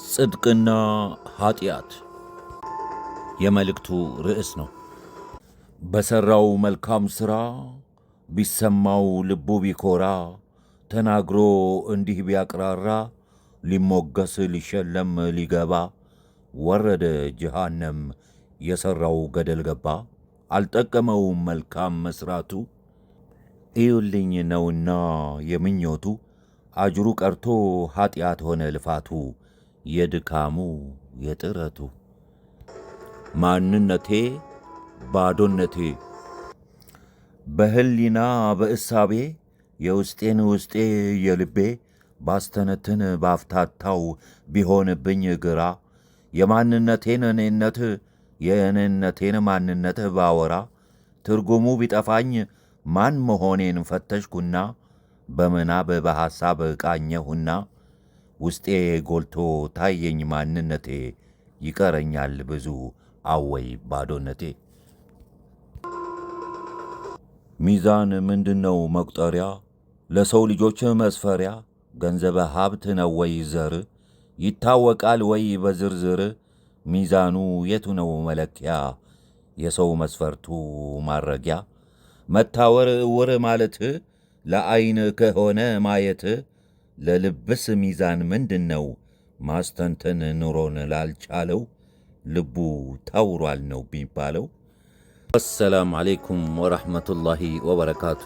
ጽድቅና ኃጢአት የመልእክቱ ርዕስ ነው። በሠራው መልካም ሥራ ቢሰማው ልቡ ቢኮራ ተናግሮ እንዲህ ቢያቅራራ ሊሞገስ ሊሸለም ሊገባ ወረደ ጀሃነም የሠራው ገደል ገባ። አልጠቀመውም መልካም መሥራቱ እዩልኝ ነውና የምኞቱ አጅሩ ቀርቶ ኃጢአት ሆነ ልፋቱ የድካሙ የጥረቱ። ማንነቴ ባዶነቴ በህሊና በእሳቤ የውስጤን ውስጤ የልቤ ባስተነትን ባፍታታው ቢሆንብኝ ግራ የማንነቴን እኔነት የእኔነቴን ማንነት ባወራ ትርጉሙ ቢጠፋኝ ማን መሆኔን ፈተሽኩና በምናብ በሐሳብ ቃኘሁና ውስጤ ጎልቶ ታየኝ ማንነቴ ይቀረኛል ብዙ አወይ ባዶነቴ። ሚዛን ምንድነው መቁጠሪያ ለሰው ልጆች መስፈሪያ? ገንዘበ ሀብት ነው ወይ ዘር ይታወቃል ወይ በዝርዝር? ሚዛኑ የቱ ነው መለኪያ የሰው መስፈርቱ ማረጊያ? መታወር እውር ማለት ለዐይን ከሆነ ማየት ለልብስ ሚዛን ምንድነው? ማስተንተን ኑሮን ላልቻለው ልቡ ታውሯል ነው ቢባለው። አሰላም ዓለይኩም ወረሕመቱላሂ ወበረካቱ።